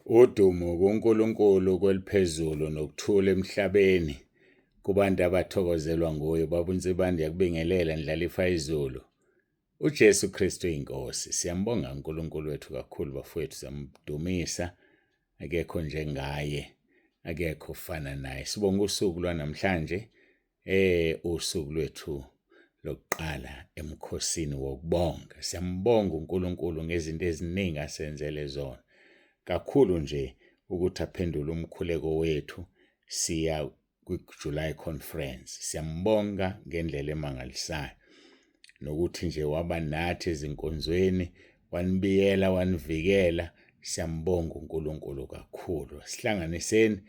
Udumo kuNkulunkulu kweliphezulu nokuthula emhlabeni kubantu abathokozelwa nguye. Baba uNsibande yakubingelela ndlalifa izulu. uJesu Kristu inkosi. Siyambonga uNkulunkulu wethu kakhulu bafowethu, siyamdumisa. Akekho njengaye, akekho ufana naye. Sibonga usuku lwanamhlanje, usuku lwethu lokuqala emkhosini wokubonga. Siyambonga uNkulunkulu ngezinto eziningi asenzele zona. Kakhulu nje ukuthi aphendule umkhuleko wethu siya kwi-July conference. Siyambonga ngendlela emangalisayo. Nokuthi nje waba nathi ezinkonzweni, wanibiyela, wanivikela. Siyambonga uNkulunkulu kakhulu. Sihlanganiseni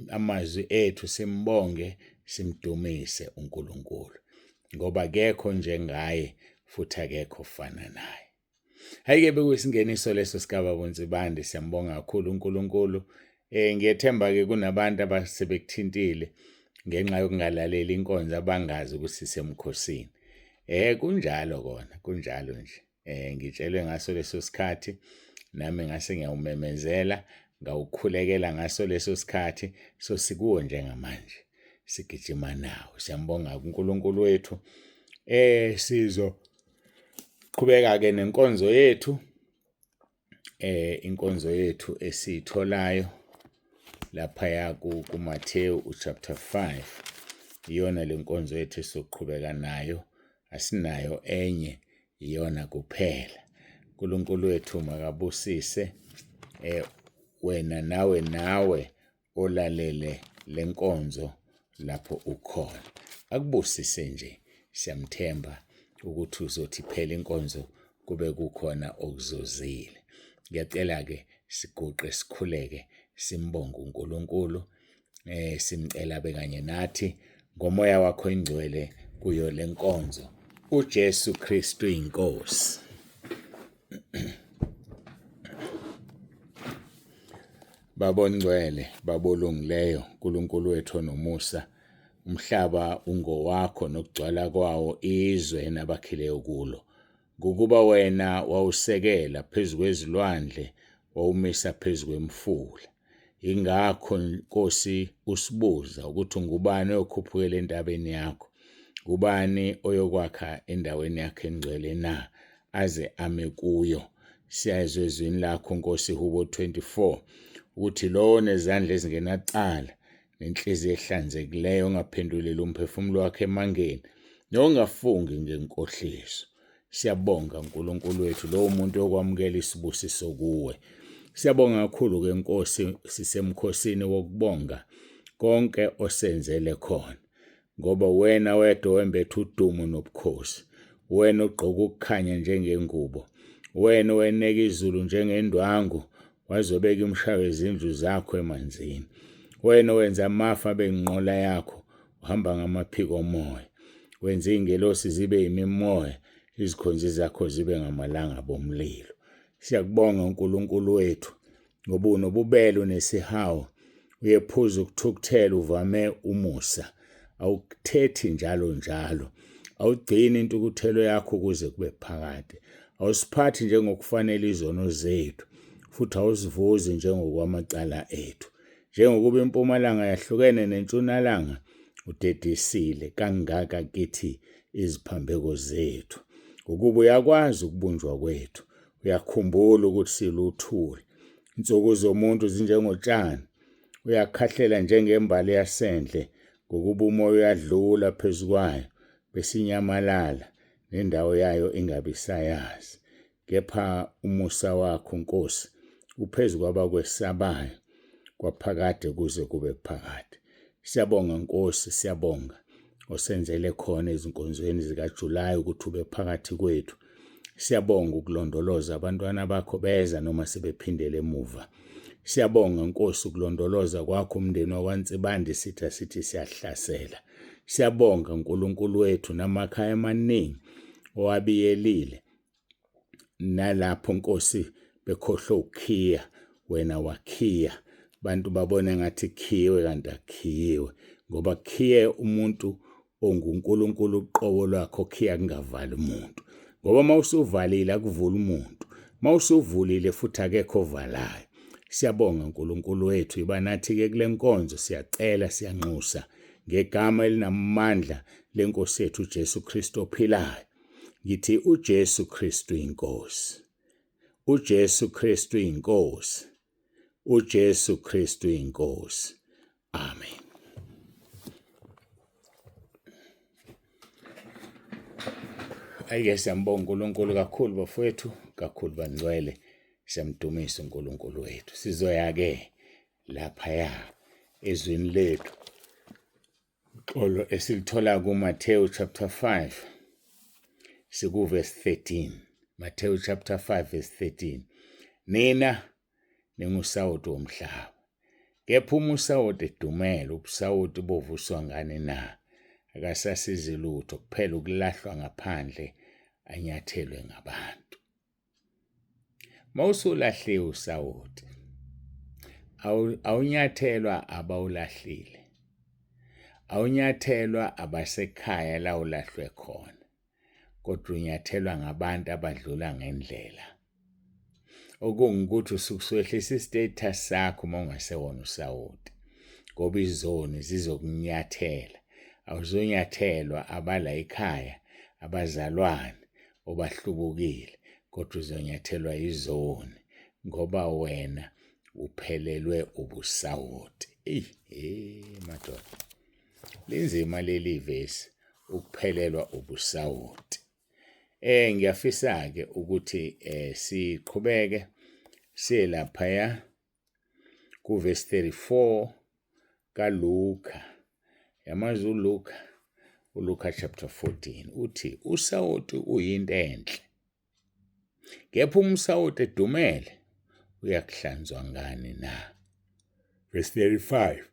amazwi ethu simbonge, simdumise uNkulunkulu. Ngoba akekho njengaye futhi akekho ofana naye. Hayike bekuyisingeniso leso sikaBaba uNsibande. Siyambonga kakhulu uNkulunkulu. Ngiyethemba-ke kunabantu abasebekuthintile ngenxa yokungalaleli inkonzo abangazi ukuthi sisemkhosini. Kunjalo kona, kunjalo nje. Ngitshelwe ngaso leso sikhathi, nami ngase ngiyawumemezela, ngawukhulekela ngaso leso sikhathi, so sikuwo njengamanje. Sigijima nawo. Siyambonga uNkulunkulu wethu. Sizoqhubeka-ke nenkonzo yethu. Inkonzo yethu esiyitholayo laphaya kuMathewu chapter 5. Iyona le nkonzo yethu esizoqhubeka nayo. Asinayo enye, iyona kuphela. uNkulunkulu wethu makabusise wena nawe olalele lenkonzo lapho ukhona. Akubusise nje. Siyamthemba ukuthi uzothi phela inkonzo kube kukhona okuzozile. Ngiyacela-ke siguqe sikhuleke simbonge uNkulunkulu, simcela bekanye nathi ngomoya wakho ingcwele kuyo lenkonzo. uJesu Kristu inkosi. Baba ongcwele, Baba olungileyo, uNkulunkulu wethu onomusa, umhlaba ungowakho nokugcwala kwawo, izwe nabakhileyo kulo. Ngokuba wena wawusekela phezu kwezilwandle, wawumisa phezu kwemifula. Ingakho Nkosi usibuza ukuthi ngubani oyokhuphukela entabeni yakho, ubani oyokwakha endaweni yakhe engcwele na, aze ame kuyo. Siyazwe ezwini lakho Nkosi, Hubo 24, ukuthi lowo nezandla ezingenacala nenhliziyo ehlanzekileyo ongaphendulela umphefumulo wakhe emangeni, nongafungi ngenkohliso. Siyabonga uNkulunkulu wethu lowo muntu okwamukela isibusiso kuwe. Siyabonga kakhulu-ke Nkosi, sisemkhosini wokubonga konke osenzele khona. Ngoba wena wedwa wembethe udumo nobukhosi. Wena ogqoka ukukhanya njengengubo. Wena oweneka izulu njengendwangu, wazobeka imshayo yezindlu zakho emanzini. Wena owenza amafu abe inqola yakho, uhamba ngamaphiko omoya. Wenza iy'ngelosi zibe yimimoya, izikhonzi zakho zibe ngamalanga bomlilo. Siyakubonga uNkulunkulu wethu ngoba unobubele, unesihawu, uyephuza ukuthukuthela, uvame umusa. Awukuthethi njalo njalo. Awugcini intukuthelo yakho kuze kube phakade. Awusiphathi njengokufanele izono zethu, futhi awusivuzi njengokwamacala ethu. Njengokuba impumalanga yahlukene nentshonalanga, udedisile kangaka kithi iziphambeko zethu. Ukuba uyakwazi ukubunjwa kwethu, uyakhumbula ukuthi siluthuli. Insuku zomuntu zinjengotshani, uyakhahlela njengembali yasendle. Ngokuba umoya uyadlula phezu kwayo, besinyamalala, nendawo yayo ingabe isayazi. Kepha umusa wakho Nkosi uphezu kwabakwesabayo, kwaphakade kuze kube phakade. Siyabonga Nkosi, siyabonga osenzele khona ezinkonzweni zikaJulayi ukuthi ube phakathi kwethu. Siyabonga ukulondoloza abantwana bakho beza noma sebephindele emuva. Siyabonga Nkosi ukulondoloza kwakho umndeni wakwaNsibande sithi siyahlasela. Siyabonga uNkulunkulu wethu namakhaya amaningi owabiyelile. Nalapho Nkosi bekhohlwe ukukhiya, wena wakhiya. Bantu babone ngathi khiyiwe kanti akhiyiwe. Ngoba khiye umuntu onguNkulunkulu uqobo lwakho, khiya kungavali umuntu. Ngoba mawusuvalile akuvula umuntu. Mawusuvulile futhi akekho ovalayo. Siyabonga uNkulunkulu wethu iba nathi-ke kule nkonzo siyacela siyanxusa ngegama elinamandla lenkosi yethu uJesu Kristu ophilayo. Ngithi uJesu Kristu inkosi. uJesu Kristu inkosi. uJesu Kristu inkosi. Amen. Ayike siyambonga uNkulunkulu kakhulu bafowethu, kakhulu bangcwele. Siyamdumisa uNkulunkulu wethu. Sizoya-ke laphaya ezwini lethu. Uxolo esilithola kuMathewu chapter 5 sikuverse 13. Mathewu chapter 5 verse 13. Nina ningusawoti womhlaba. Kepha uma usawoti edumele, ubusawoti bovuswa ngani na? Akasasizi lutho kuphela ukulahlwa ngaphandle anyathelwe ngabantu. Mawusulahliwe usawoti, awunyathelwa abawulahlile. Awunyathelwa abasekhaya la ulahlwe khona. Kodwa unyathelwa ngabantu abadlula ngendlela. Okungikuthi usukuswehlisa istatus sakho uma ungasewona usawoti. Ngoba izoni zizokunyathela. Awuzonyathelwa abala ekhaya, abazalwane, obahlubukile, kodwa uzonyathelwa izoni ngoba wena uphelelwe ubusawoti. Madoda. Linzima leli vesi ukuphelelwa ubusawoti. Ngiyafisa-ke ukuthi siqhubeke siye laphaya kuverse 34 kaLuka. Yamazi uLuka chapter 14 uthi usawoti uyinto enhle. Kepha umsawoti edumele uyakuhlanzwa ngani na? Verse 35.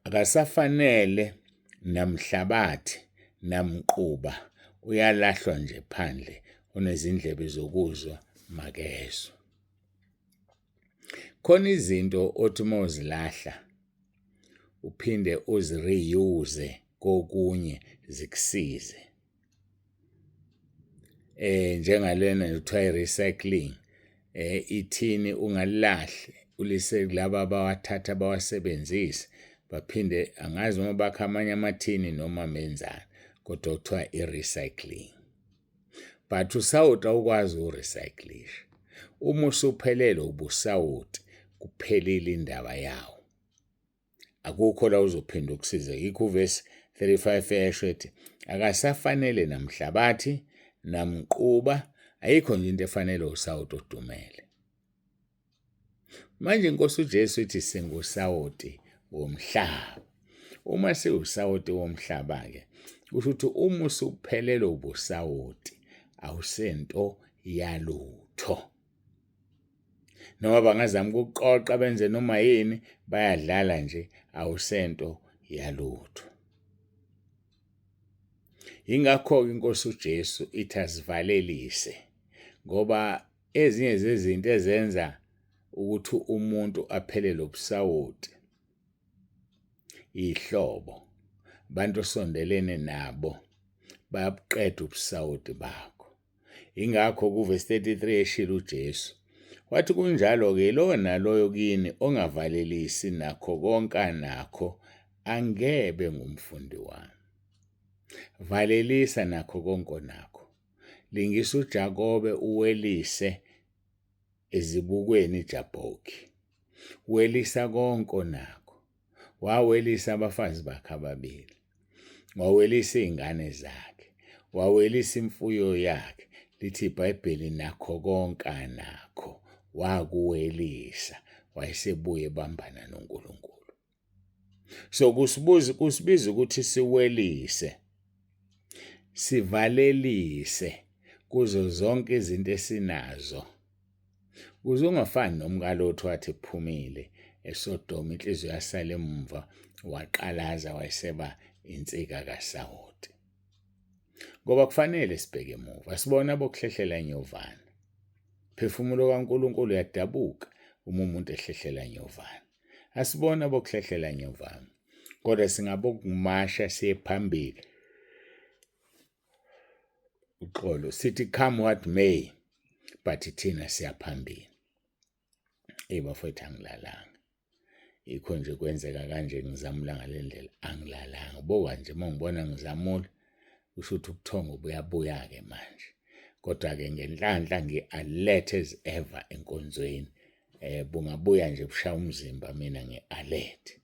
Akasafanele namhlabathi namquba uyalahlwa nje phandle, unezindlebe zokuzwa makezwe. Khona izinto othi mawuzilahla uphinde uzireuse kokunye zikusize. Njengalena kuthiwa recycling. Ithini ungalahli ulise laba abawathatha bawasebenzise baphinde angazi noma bakha amanye amathini noma menzani, kodwa kuthiwa i-recycling. But usawoti awukwazi urecyclisha. Uma usuphelele ubusawoti kuphelile indaba yawo. Akukho la uzophinda ukusiza. Yikho verse 35 esho ethi akasafanele namhlabathi namquba, ayikho nje into efanele usawoti odumele. Manje inkosi uJesu ithi singusawoti womhlaba. Uma siwusawoti womhlaba-ke kusho ukuthi uma usuphelele ubusawoti awusento yalutho. Noma bangazama ukuqoqa benze noma yini, bayadlala nje, awusento yalutho. Ingakho inkosi uJesu ithi asivalelise, ngoba ezinye zezinto ezenza ukuthi umuntu aphelele ubusawoti ihlobo. Bantu osondelene nabo bayabuqeda ubusawoti bakho. Ingakho kuverse 33 eshilo uJesu wathi kunjalo-ke lowo naloyo kini ongavalelisi nakho konke anakho angebe ngumfundi wami. Valelisa nakho konke onakho. Lingisa uJakobe uwelise ezibukweni iJabhoki. Welisa konke onakho. Wawelisa abafazi bakhe ababili. Wawelisa izingane zakhe. Wawelisa imfuyo yakhe. Lithi iBhayibheli nakho konke anakho wakuwelisa. Wayesebuye ebambana noNkulunkulu. So kusibiza ukuthi siwelise, sivalelise kuzo zonke izinto esinazo. Kuze ungafani nomkaLothi wathi ephumile eSodoma inhliziyo yasala emuva, waqalaza wayeseba insika kasawoti. Ngoba kufanele sibheke emuva, sibona bokuhlehlela enyovana. Phefumulo kaNkulunkulu uyadabuka uma umuntu ehlehlela enyovana. Asibona bokuhlehlela enyovana, kodwa singabokumasha siye phambili. Uxolo sithi come what may, but thina siyaphambili. bafethu angilalanga. Ikho nje kwenzeka kanje ngizamula ngalendlela angilalanga. Boka nje mangibona ngizamula kusho ukuthi ubuthongo buyabuya-ke manje. Kodwa-ke ngenhlanhla ngi-alert as ever enkonzweni. Bungabuya nje bushaya umzimba mina ngi-alert.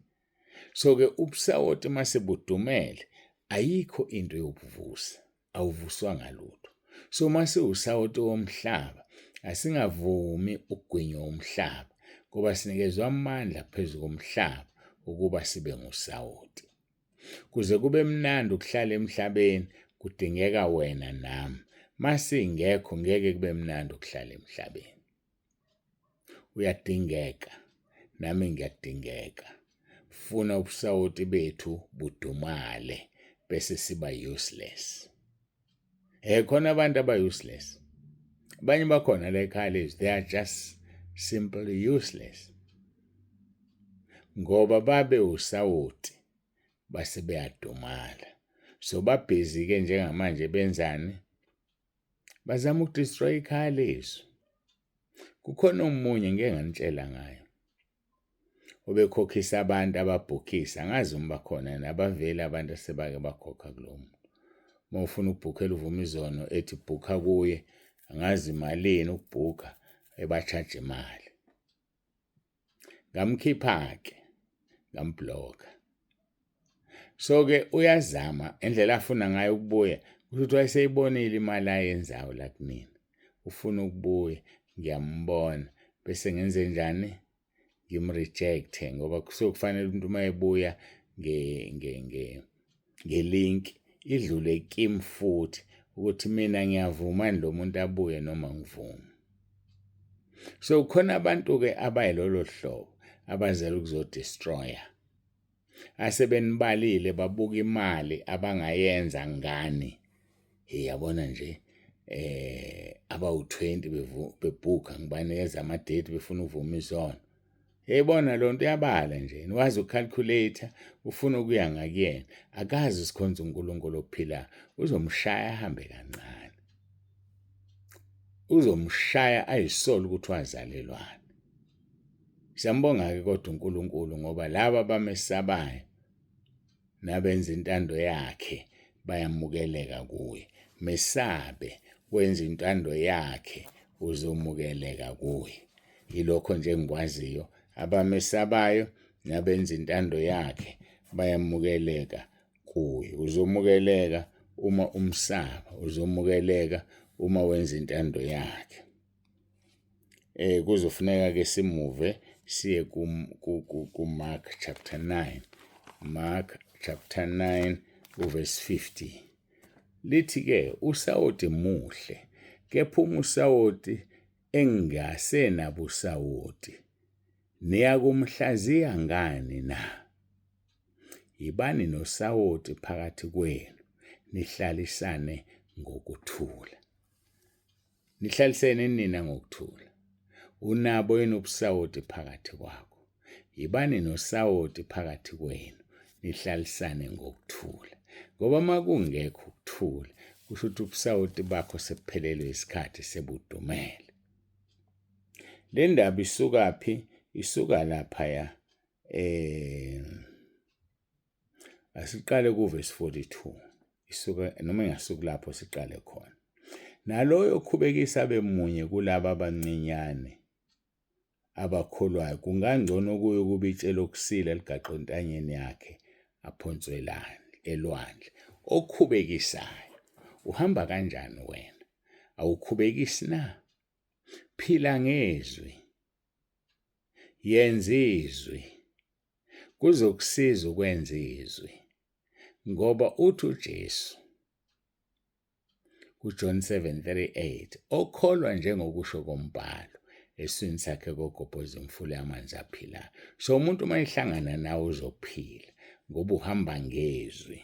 So-ke ubusawoti mase budumele ayikho into yokuvusa, awuvuswa ngalutho. So mase usawoti womhlaba asingavumi ukugwinywa umhlaba ngoba sinikezwe amandla phezu komhlaba ukuba sibe ngusawoti. Kuze kube mnandi ukuhlala emhlabeni kudingeka wena nami. Mase ingekho ngeke kube mnandi ukuhlala emhlabeni. Uyadingeka nami ngiyadingeka. Funa ubusawoti bethu budumale bese siba useless. Khona abantu aba-useless. Abanye bakhona la ekhaya lezi, they are just simply useless. Ngoba babe usawoti base beyadumala. So babhizi-ke njengamanje benzani? Bazama ukudestroy ikhaya lezo. Kukhona omunye ngeke nganitshela ngayo. Obekhokhisa abantu ababhukhisa, angazi uma bakhona nabavela abantu asebake bakhokha kulo. Uma ufuna ukubhukhela uVumizono ethi bhukha kuye, angazi malini ukubhukha, ebachaje imali. Ngamkhipha-ke, ngambloka. So-ke uyazama indlela afuna ngayo ukubuya, ukuthi wayeseyibonile imali ayenzayo la kumina. Ufuna ukubuya, ngiyambona, bese ngenze njani? Ngimrejecte ngoba kufanele umuntu uma ebuya ngelink idlule kimi futhi ukuthi mina ngiyavuma lo muntu abuye noma ngivuma. So khona abantu-ke abayilolo hlobo abazela ukuzodestroya. Asebenibalile babuka imali abangayenza ngani. Yabona nje abawu-20 bebhuka ngibanikeza ama-date befuna uVumizono. Yayibona lo nto uyabala nje, niwazi ucalculator, ufuna ukuya ngakuyena. Akazi sikhonza uNkulunkulu ophilayo. Uzomshaya ahambe kancane. Uzomshaya ayisole ukuthi wazalelwane. Siyambonga-ke kodwa uNkulunkulu ngoba laba abamesabayo nabenza intando yakhe bayamukeleka kuye. Mesabe wenza intando yakhe uzomukeleka kuye. Yilokho nje engikwaziyo. Abamesabayo nabenza intando yakhe bayamukeleka kuye. Uzomukeleka uma umsaba, uzomukeleka uma wenza intando yakhe. Kuzofuneka-ke simuve siye kuMark chapter 9. Mark chapter 9 verse 50. Lithi-ke usawoti muhle, kepha usawoti engasenabusawoti niyakumhlaziya ngani na? Yibani nosawoti phakathi kwenu, nihlalisane ngokuthula. Nihlalisene nina ngokuthula. Unabo yini ubusawoti phakathi kwakho? Yibani nosawoti phakathi kwenu, nihlalisane ngokuthula. Ngoba makungekho ukuthula, kusho ukuthi ubusawoti bakho sephelelwe isikhathi sebudumele. Le ndaba isukaphi? Isuka laphaya asiqale kuverse 42. Isuka noma ingasuka lapho siqale khona. Naloyo okhubekisa bemunye kulabo abancinyane abakholwayo kungangcono kuyo ukuba itshelo lokusila ligaqwe entanyeni yakhe aphonswe elwandle. Okhubekisayo uhamba kanjani wena? Awukhubekisi na? Phila ngezwi, yenza izwi, kuzokusiza ukwenza izwi. Ngoba uthi uJesu kuJohn 7:38, okholwa njengokusho kombhalo, eswini sakhe kogobhoza imfula yamanzi aphilayo. So umuntu uma ehlangana nawe uzophila ngoba uhamba ngezwi.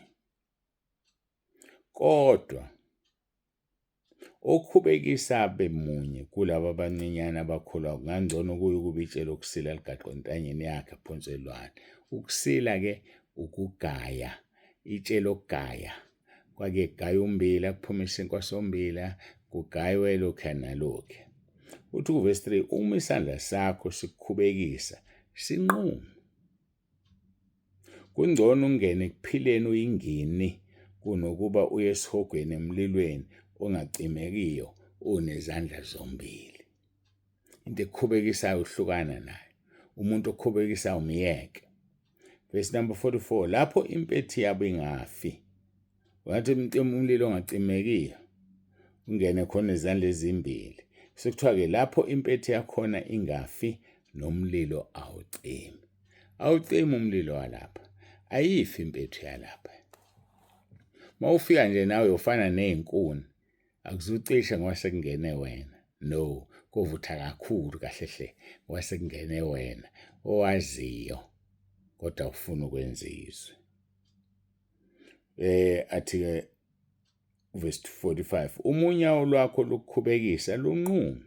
Kodwa okhubekisa bemunye kulabo abancinyane abakholwa kungangcono kuyo ukuba itshelo lokusila ligaqwe entanyeni yakhe aphonswe elwandle. Ukusila-ke ukugaya, itshelo lokugaya. Kwake gaya ummbila kuphuma isinkwa sombila, kugaywe lokhu nalokhu. Uthi kuverse 3, uma isandla sakho sikukhubekisa sinqume. Kungcono ungene ekuphileni uyingini kunokuba uye esihogweni emlilweni ongacimekiyo unezandla zombili. Into ekukhubekisayo uhlukana nayo. Umuntu okukhubekisayo umyeke. Verse number 44, lapho impethi yabo ingafi. Wathi umlilo ongacimekiyo ungene khona izandla ezimbili. Sekuthiwa-ke lapho impethi yakhona ingafi nomlilo awucimi. Awucimi umlilo walapha. Ayifi impethu yalapha. Mawufika nje nawe ufana nezinkuni, akuzucisha ngoba sekungene wena. No, kovutha kakhulu kahle hle ngoba sekungene wena owaziyo kodwa ufuna ukwenza izwe. Athi-ke verse 45, umunyawo lwakho lukukhubekisa lunqume.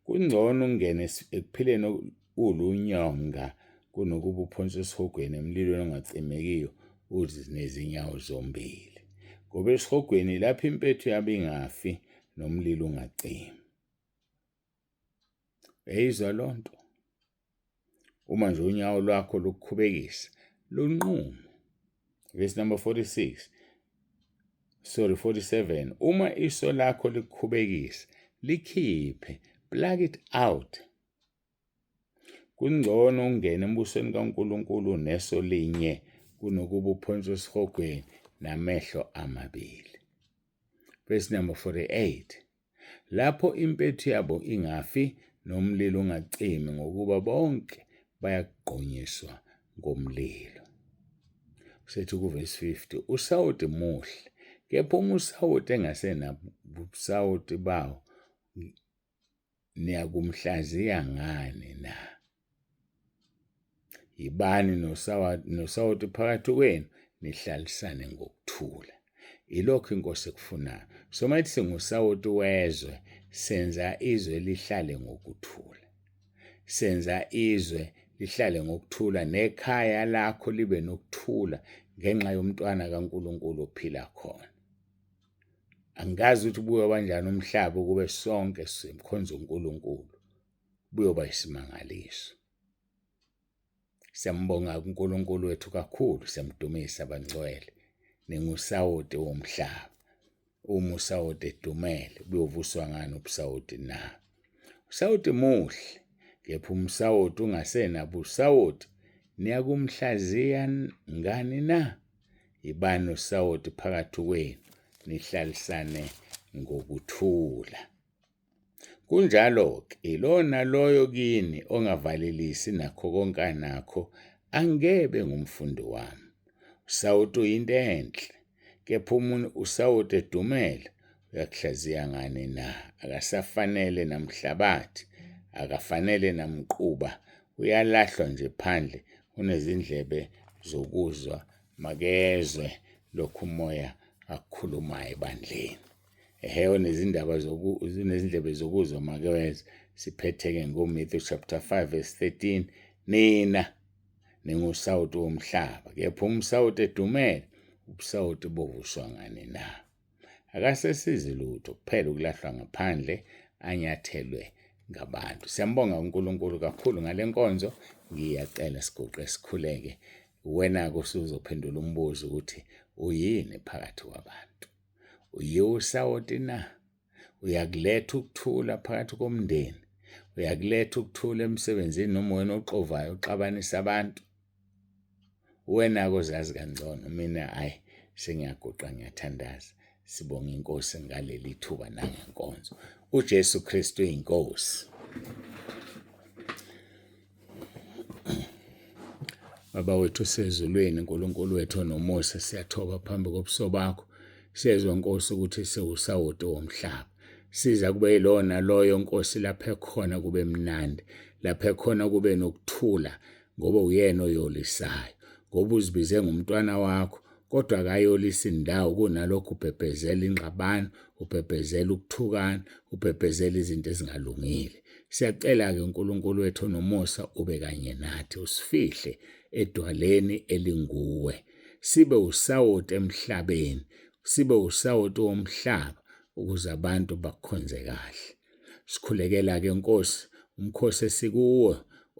Kungcono ungene ekuphileni ulunyonga kunokuba uphonswe esihogweni emlilweni ongacimekiyo uzinezinyawo zombili. Ngoba esihogweni lapho impethu yabo ingafi nomlilo ungacimi. Eyizwa lonto. Uma nje unyawo lwakho lukukhubekisa lunqume. Verse number 47, uma iso lakho likukhubekisa likhiphe, plug it out. Kungcono ungene embusweni kaNkulunkulu neso linye kunokuba uphonswe esihogweni namehlo amabili. Verse number 48, lapho impethu yabo ingafi nomlilo ungacimi ngokuba bonke bayagqonyiswa ngomlilo. Sethi kuverse 50, usawoti muhle, kepha uma usawoti engasenabo ubusawoti bawo niyakumhlaziya ngani na? Ibani nosawoti phakathi kwenu nihlalisane ngokuthula. Ilokho inkosi ekufunayo. So mayithi singusawoti wezwe, senza izwe lihlale ngokuthula. Senza izwe lihlale ngokuthula nekhaya lakho libe nokuthula ngenxa yomntwana kaNkulunkulu ophila khona. Angazi ukuthi buyo kanjani umhlaba kube sonke simkhonza uNkulunkulu. Buyoba isimangaliso. Siyambonga uNkulunkulu wethu kakhulu, siyamdumisa abangcwele. Ningusawoti womhlaba. Uma usawoti edumele, buyovuswa ngani ubusawoti na? Usawoti muhle, kepha umsawoti ungasenabo usawoti niyakumhlaziya ngani na? Ibani usawoti phakathi kwenu nihlalisane ngokuthula. Kunjalo-ke ilona loyo kini ongavalelisi nakho konke anakho angebe ngumfundi wami. Usawoti uyinto enhle, kepha usawoti edumele uyakuhlaziya ngani na? Akasafanele namhlabathi, akafanele namquba, uyalahlwa nje phandle. Unezindlebe zokuzwa makezwe lokhu umoya akukhulumayo ebandleni. Unezindlebe zokuzwa makezwe. Siphetheke ngoMatthew chapter 5 verse 13, nina ningusawoti womhlaba, kepha umsawoti edumele ubusawoti bovuswa ngani na? Akasesizi lutho kuphela ukulahlwa ngaphandle anyathelwe ngabantu. Siyambonga uNkulunkulu kakhulu ngale nkonzo. Ngiyacela sigoqe sikhuleke. Wena usuzophendula umbuzo ukuthi uyini phakathi kwabantu? Uyusawoti na? Uyakuletha ukuthula phakathi komndeni? Uyakuletha ukuthula emsebenzini noma wena oqovayo uxabanisa abantu? Wena uzazi kangcono. Mina sengiyaguqa ngiyathandaza. Sibonga inkosi ngaleli thuba nangenkonzo. uJesu Kristu inkosi. Baba wethu sezulwini, uNkulunkulu wethu onomusa, siyathoba phambi kobuso bakho. Siyezwa Nkosi ukuthi siwusawoti womhlaba. Siza kube yilona loyo Nkosi lapha ekhona kube mnandi, lapha ekhona kube nokuthula ngoba uyena oyolisayo. Ngoba uzibize ngumntwana wakho, kodwa akayolisa indawo kunalokho ubhebhezela ingxabano, ubhebhezela ukuthukana, ubhebhezela izinto ezingalungile. Siyacela-ke uNkulunkulu wethu onomusa ube kanye nathi, usifihle edwaleni elinguwe. Sibe usawoti emhlabeni, sibe usawoti womhlaba ukuze abantu bakukhonze kahle. Sikhulekela ke Nkosi umkhosi esikuwo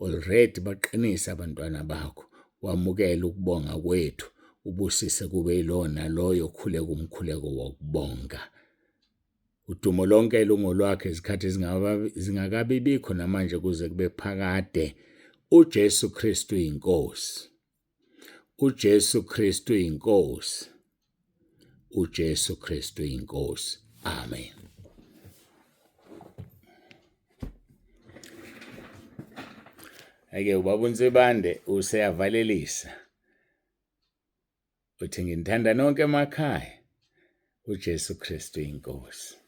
already baqinisa abantwana bakho. Wamukela ukubonga kwethu, ubusise kube yilona loyo khuleka umkhuleko wokubonga. Udumo lonke lungolwakhe izikhathi zingakabibikho namanje kuze kube phakade. uJesu Kristu inkosi. uJesu Kristu inkosi. uJesu Kristu inkosi. Amen. Ake ubaba uNsibande useyavalelisa. Uthi nginithanda nonke emakhaya. uJesu Kristu inkosi.